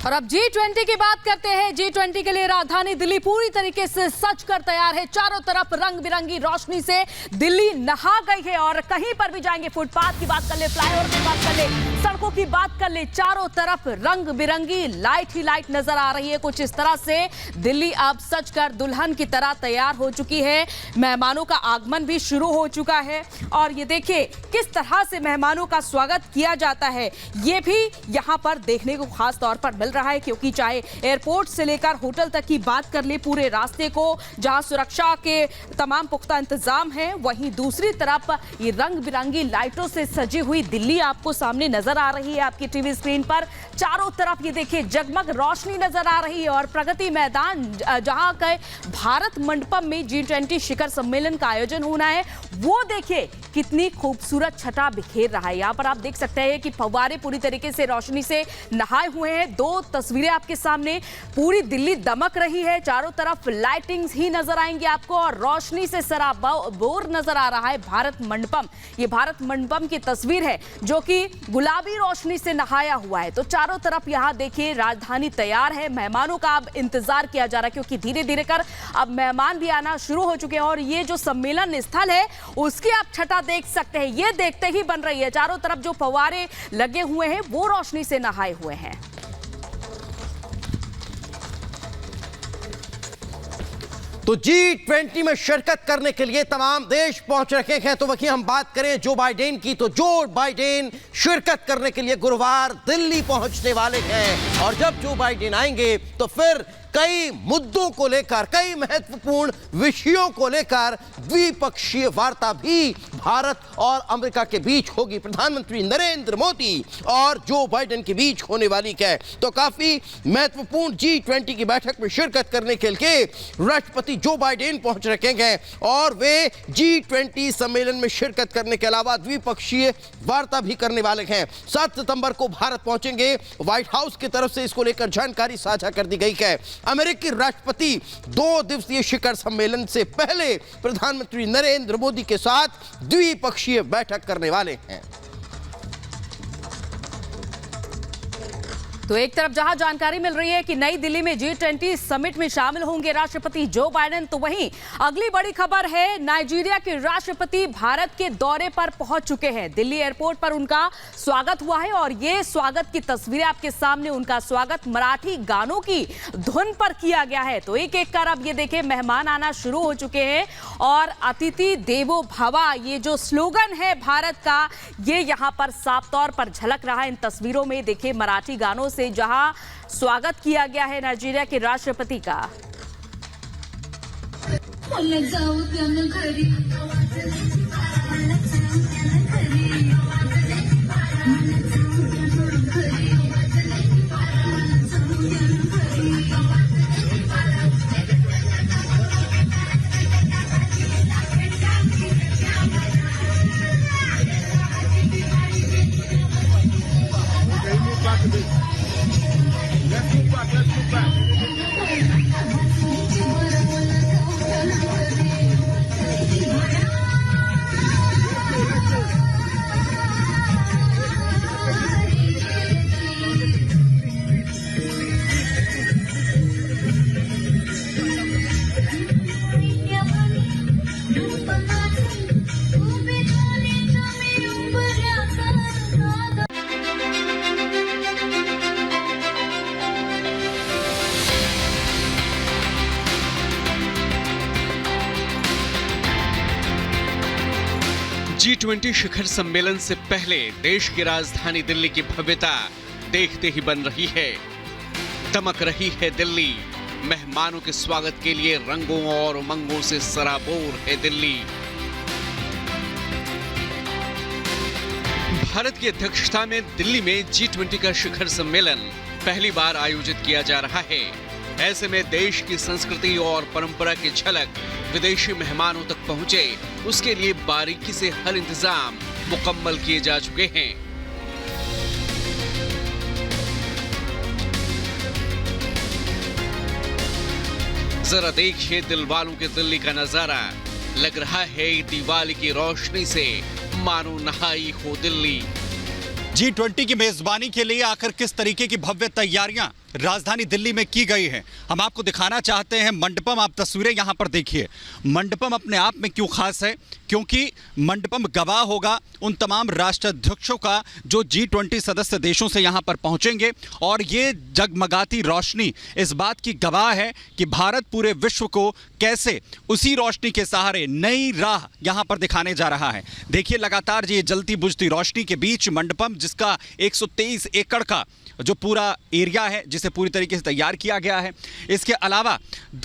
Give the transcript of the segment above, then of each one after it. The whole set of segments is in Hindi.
और अब G20 की बात करते हैं। G20 के लिए राजधानी दिल्ली पूरी तरीके से सज कर तैयार है। चारों तरफ रंग बिरंगी रोशनी से दिल्ली नहा गई है और कहीं पर भी जाएंगे, फुटपाथ की बात कर ले, फ्लाईओवर की बात कर ले, सड़कों की बात कर ले, चारों तरफ रंग बिरंगी लाइट ही लाइट नजर आ रही है। कुछ इस तरह से दिल्ली अब सज कर दुल्हन की तरह तैयार हो चुकी है। मेहमानों का आगमन भी शुरू हो चुका है और ये देखिए किस तरह से मेहमानों का स्वागत किया जाता है, ये भी यहाँ पर देखने को खास तौर पर मिल रहा है। क्योंकि चाहे एयरपोर्ट से लेकर होटल तक की बात कर ले, पूरे रास्ते को जहां सुरक्षा के तमाम पुख्ता इंतजाम है, वहीं दूसरी तरफ ये रंग बिरंगी लाइटों से सजी हुई दिल्ली आपको सामने नजर आ रही है। आपकी टीवी स्क्रीन पर चारों तरफ ये देखिए जगमग रोशनी नजर आ रही है और प्रगति मैदान जहां के भारत मंडपम में G20 शिखर सम्मेलन का आयोजन होना है, वो देखिए कितनी खूबसूरत छटा बिखेर रहा है। यहाँ पर आप देख सकते हैं कि फव्वारे पूरी तरीके से रोशनी से नहाए हुए हैं। दो तस्वीरें आपके सामने, पूरी दिल्ली दमक रही है, चारों तरफ लाइटिंग्स ही नजर आएंगे आपको और रोशनी से सराबोर नजर आ रहा है भारत मंडपम। ये भारत मंडपम की तस्वीर है जो कि गुलाबी रोशनी से नहाया हुआ है। तो चारों तरफ यहाँ देखिए राजधानी तैयार है। मेहमानों का अब इंतजार किया जा रहा है क्योंकि धीरे धीरे कर अब मेहमान भी आना शुरू हो चुके हैं और ये जो सम्मेलन स्थल है उसकी आप छटा देख सकते हैं। ये देखते ही बन रही है। चारों तरफ जो फव्वारे लगे हुए हैं वो रोशनी से नहाए हुए हैं। तो G20 में शिरकत करने के लिए तमाम देश पहुंच रखे हैं। तो वहीं हम बात करें जो बाइडेन की, तो जो बाइडेन शिरकत करने के लिए गुरुवार दिल्ली पहुंचने वाले हैं और जब जो बाइडेन आएंगे तो फिर कई मुद्दों को लेकर, कई महत्वपूर्ण विषयों को लेकर द्विपक्षीय वार्ता भी भारत और अमेरिका के बीच होगी। प्रधानमंत्री नरेंद्र मोदी और जो बाइडेन के बीच होने वाली है। तो काफी महत्वपूर्ण G20 की बैठक में शिरकत करने के लिए राष्ट्रपति जो बाइडेन पहुंच रखे हैं और वे G20 सम्मेलन में शिरकत करने के अलावा द्विपक्षीय वार्ता भी करने वाले हैं। 7 सितंबर को भारत पहुंचेंगे। व्हाइट हाउस की तरफ से इसको लेकर जानकारी साझा कर दी गई है। अमेरिकी राष्ट्रपति 2 दिवसीय शिखर सम्मेलन से पहले प्रधानमंत्री नरेंद्र मोदी के साथ द्विपक्षीय बैठक करने वाले हैं। तो एक तरफ जहां जानकारी मिल रही है कि नई दिल्ली में G20 समिट में शामिल होंगे राष्ट्रपति जो बाइडेन, तो वहीं अगली बड़ी खबर है नाइजीरिया के राष्ट्रपति भारत के दौरे पर पहुंच चुके हैं। दिल्ली एयरपोर्ट पर उनका स्वागत हुआ है और ये स्वागत की तस्वीरें आपके सामने। उनका स्वागत मराठी गानों की धुन पर किया गया है। तो एक एक कर अब ये देखे मेहमान आना शुरू हो चुके हैं और अतिथि देवो भवा, ये जो स्लोगन है भारत का, ये यहाँ पर साफ तौर पर झलक रहा है इन तस्वीरों में। देखिए मराठी गानों से जहां स्वागत किया गया है नाइजीरिया के राष्ट्रपति का। G20 शिखर सम्मेलन से पहले देश की राजधानी दिल्ली की भव्यता देखते ही बन रही है। दमक रही है दिल्ली। मेहमानों के स्वागत के लिए रंगों और उमंगों से सराबोर है दिल्ली। भारत की अध्यक्षता में दिल्ली में G20 का शिखर सम्मेलन पहली बार आयोजित किया जा रहा है। ऐसे में देश की संस्कृति और परंपरा की झलक विदेशी मेहमानों तक पहुंचे, उसके लिए बारीकी से हर इंतजाम मुकम्मल किए जा चुके हैं। जरा देखिए दिल वालों के दिल्ली का नजारा। लग रहा है दिवाली की रोशनी से मानो नहाई हो दिल्ली। G20 की मेजबानी के लिए आखिर किस तरीके की भव्य तैयारियां राजधानी दिल्ली में की गई है। हम आपको दिखाना चाहते हैं मंडपम। आप तस्वीरें यहां पर देखिए। मंडपम अपने आप में क्यों खास है? क्योंकि मंडपम गवाह होगा उन तमाम राष्ट्राध्यक्षों का जो G20 सदस्य देशों से यहां पर पहुंचेंगे, और ये जगमगाती रोशनी इस बात की गवाह है कि भारत पूरे विश्व को कैसे उसी रोशनी के सहारे नई राह यहां पर दिखाने जा रहा है। देखिए लगातार ये जलती बुझती रोशनी के बीच मंडपम, जिसका 123 एकड़ का जो पूरा एरिया है, जिसे पूरी तरीके से तैयार किया गया है। इसके अलावा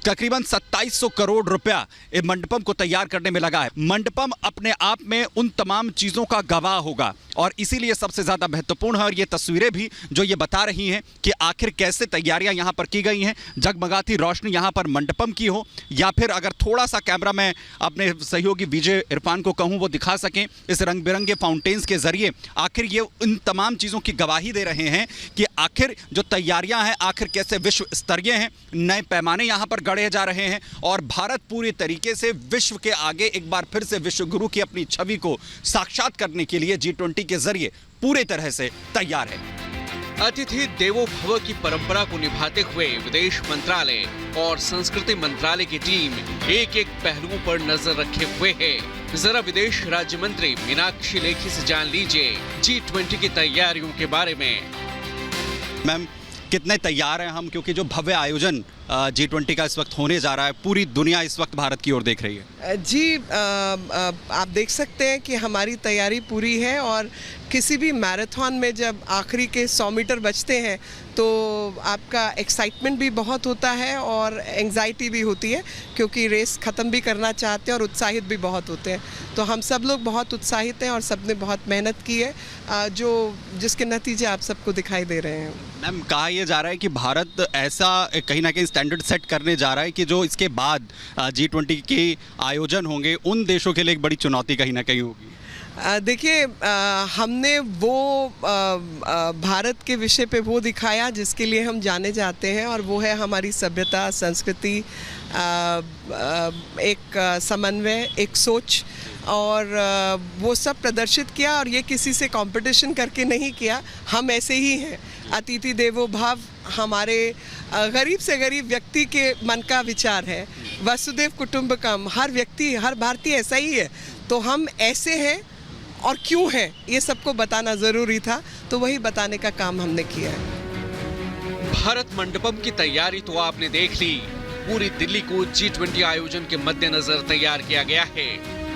तकरीबन 2700 करोड़ रुपया इस मंडपम को तैयार करने में लगा है। मंडपम अपने आप में उन तमाम चीज़ों का गवाह होगा, और इसीलिए सबसे ज़्यादा महत्वपूर्ण है। और ये तस्वीरें भी जो ये बता रही हैं कि आखिर कैसे तैयारियां यहाँ पर की गई हैं। जगमगाती रोशनी यहाँ पर मंडपम की हो, या फिर अगर थोड़ा सा कैमरा मैं अपने सहयोगी विजय इरफान को कहूँ वो दिखा सकें, इस रंग बिरंगे फाउंटेन्स के जरिए आखिर ये उन तमाम चीज़ों की गवाही दे रहे हैं कि आखिर जो तैयारियां हैं आखिर कैसे विश्व स्तरीय हैं। नए पैमाने यहां पर गढ़े जा रहे हैं, और भारत पूरी तरीके से विश्व के आगे एक बार फिर से विश्व गुरु की अपनी छवि को साक्षात करने के लिए G20 के जरिए पूरे तरह से तैयार है। अतिथि देवो भव की परंपरा को निभाते हुए विदेश मंत्रालय और संस्कृति मंत्रालय की टीम एक एक पहलुओं पर नजर रखे हुए है। जरा विदेश राज्य मंत्री मीनाक्षी लेखी से जान लीजिए G20 की तैयारियों के बारे में। मैम, कितने तैयार हैं हम, क्योंकि जो भव्य आयोजन G20 का इस वक्त होने जा रहा है, पूरी दुनिया इस वक्त भारत की ओर देख रही है। जी, आप देख सकते हैं कि हमारी तैयारी पूरी है, और किसी भी मैराथन में जब आखिरी के 100 मीटर बचते हैं तो आपका एक्साइटमेंट भी बहुत होता है और एंग्जाइटी भी होती है, क्योंकि रेस ख़त्म भी करना चाहते हैं और उत्साहित भी बहुत होते हैं। तो हम सब लोग बहुत उत्साहित हैं और सब ने बहुत मेहनत की है, जिसके नतीजे आप सबको दिखाई दे रहे हैं। मैम, कहा यह जा रहा है कि भारत ऐसा कहीं ना कहीं स्टैंडर्ड सेट करने जा रहा है कि जो इसके बाद G20 के आयोजन होंगे उन देशों के लिए एक बड़ी चुनौती कहीं ना कहीं होगी। देखिए, हमने वो भारत के विषय पे वो दिखाया जिसके लिए हम जाने जाते हैं, और वो है हमारी सभ्यता, संस्कृति, एक समन्वय, एक सोच, और वो सब प्रदर्शित किया। और ये किसी से कंपटीशन करके नहीं किया, हम ऐसे ही हैं। अतिथि देवो भव हमारे गरीब से गरीब व्यक्ति के मन का विचार है। वसुदेव कुटुंबकम, हर व्यक्ति, हर भारतीय ऐसा ही है। तो हम ऐसे हैं और क्यों है, ये सबको बताना ज़रूरी था, तो वही बताने का काम हमने किया है। भारत मंडपम की तैयारी तो आपने देख ली। पूरी दिल्ली को G20 आयोजन के मद्देनजर तैयार किया गया है।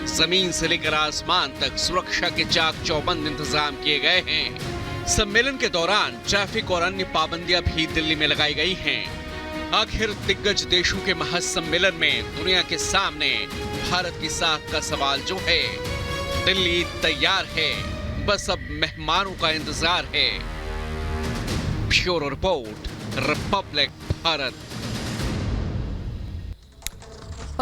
जमीन से लेकर आसमान तक सुरक्षा के चाक चौबंद इंतजाम किए गए हैं। सम्मेलन के दौरान ट्रैफिक और अन्य पाबंदियां भी दिल्ली में लगाई गई हैं। आखिर दिग्गज देशों के महासम्मेलन में दुनिया के सामने भारत की साख का सवाल जो है, दिल्ली तैयार है, बस अब मेहमानों का इंतजार है। Bureau report, Republic Bharat.